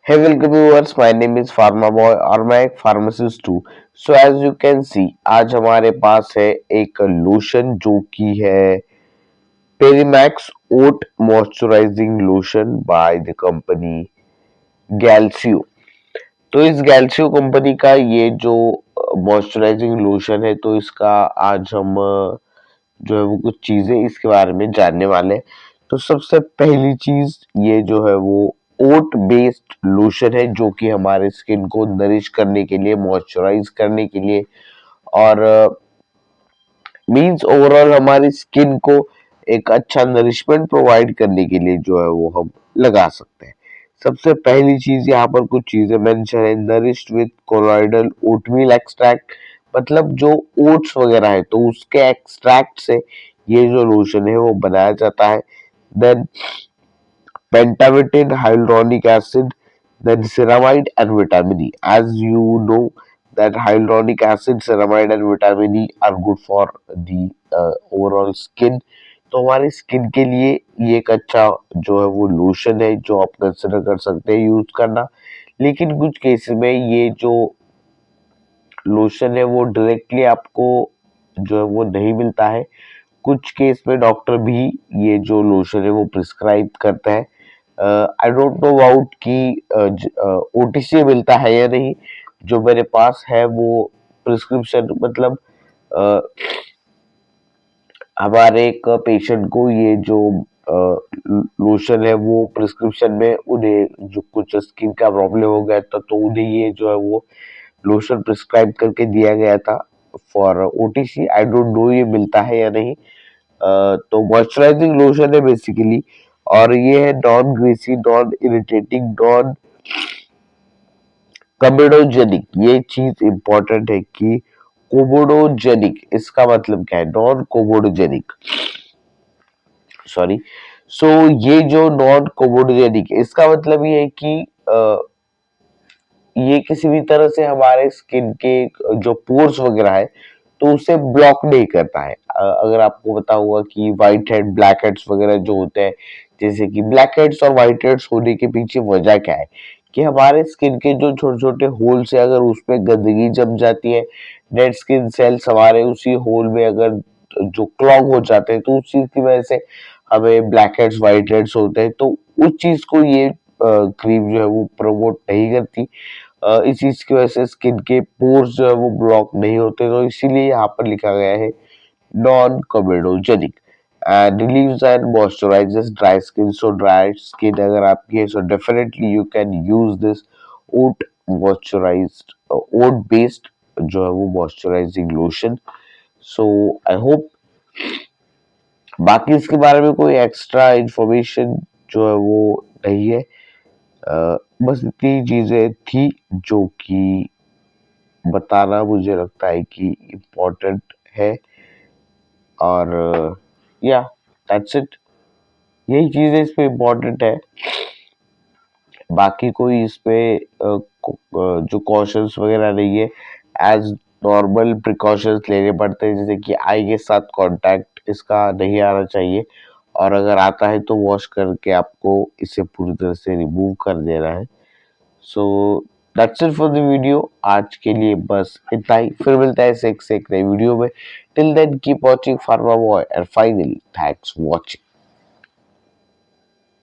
Hey, welcome viewers. My name is Pharma Boy और मैं एक फार्मासिस्ट हूँ. So as you can see आज हमारे पास है एक लोशन जो कि है Perimax oat moisturizing lotion by the company गैल्सियो. तो इस गैल्सियो कंपनी का ये जो मॉइस्चराइजिंग लोशन है तो इसका आज हम जो है वो कुछ चीजें इसके बारे में जानने वाले हैं. तो सबसे पहली चीज ये जो है वो ओट बेस्ड लोशन है जो कि हमारे स्किन को नरिश करने के लिए मॉइस्चराइज करने के लिए और मींस ओवरऑल हमारी स्किन को एक अच्छा नरिशमेंट प्रोवाइड करने के लिए जो है वो हम लगा सकते हैं. सबसे पहली चीज यहाँ पर कुछ चीजें मेंशन है. Nourished with colloidal oatmeal extract, मतलब जो ओट्स वगैरह है तो उसके एक्सट्रैक्ट से ये जो लोशन है वो बनाया जाता है. Then pentavitamin, hyaluronic acid, then ceramide and vitamin E. As you know that hyaluronic acid, ceramide and vitamin E are good for the overall skin. तो हमारी स्किन के लिए ये एक अच्छा जो है वो लोशन है जो आप कंसिडर कर सकते हैं यूज करना. लेकिन कुछ केसेस में ये जो लोशन है वो डायरेक्टली आपको जो है वो नहीं मिलता है. कुछ केस में डॉक्टर भी ये जो लोशन है वो प्रिस्क्राइब करता है. आई डोंट नो अबाउट कि ओटीसी मिलता है या नहीं. जो मेरे पास है वो प्रिस्क्रिप्शन, मतलब अ, हमारे एक पेशेंट को ये जो लोशन है वो प्रिस्क्रिप्शन में उन्हें जो कुछ स्किन का प्रॉब्लम हो गया था तो उन्हें ये जो है वो लोशन प्रिस्क्राइब करके दिया गया था for OTC. I don't know ये मिलता है या नहीं. तो मॉइस्चराइजिंग लोशन है बेसिकली और ये है non greasy, non irritating, non comedogenic. ये चीज इंपॉर्टेंट है कि कोमोडोजेनिक इसका मतलब क्या है. Non comedogenic, sorry. सो ये जो नॉन कोमोडोजेनिक इसका मतलब ये है कि ये किसी भी तरह से हमारे स्किन के जो पोर्स वगैरह है तो उसे ब्लॉक नहीं करता है. अगर आपको पता हुआ कि व्हाइट हेड ब्लैक हेड्स वगैरह जो होते हैं, जैसे कि ब्लैक हेड्स और व्हाइट हेड्स होने के पीछे वजह क्या है कि हमारे स्किन के जो छोटे छोटे होल्स है अगर उसमें गंदगी जम जाती है, डेड स्किन सेल्स हमारे उसी होल में अगर जो क्लॉग हो जाते हैं तो उस चीज की वजह से हमें ब्लैक हेड्स व्हाइट हेड्स होते हैं. तो उस चीज को ये क्रीम जो है वो प्रमोट नहीं करती. इस चीज की वजह से स्किन के पोर्स जो है वो ब्लॉक नहीं होते. तो इसीलिए यहाँ पर लिखा गया है non comedogenic and relieves and moisturizes dry skin. So dry skin अगर आपकी है so definitely you can use this oat moisturized oat based जो है वो moisturizing lotion. So I hope बाकी इसके बारे में कोई एक्स्ट्रा इंफॉर्मेशन जो है वो नहीं है. बस इतनी चीजें थी जो कि बताना मुझे लगता है कि इम्पोर्टेंट है. और या दैट्स इट. यही चीजें इसमें इम्पोर्टेंट है. बाकी कोई इसमें जो कॉशंस वगैरह नहीं है. एज नॉर्मल प्रिकॉशंस लेने पड़ते हैं जैसे कि आई के साथ कांटेक्ट इसका नहीं आना चाहिए और अगर आता है तो वॉश करके आपको इसे पूरी तरह से रिमूव कर देना है. So that's it for the video. आज के लिए बस इतना ही. फिर मिलता है ऐसे एक नई वीडियो में. Till then keep watching Pharma Boy and finally thanks for watching.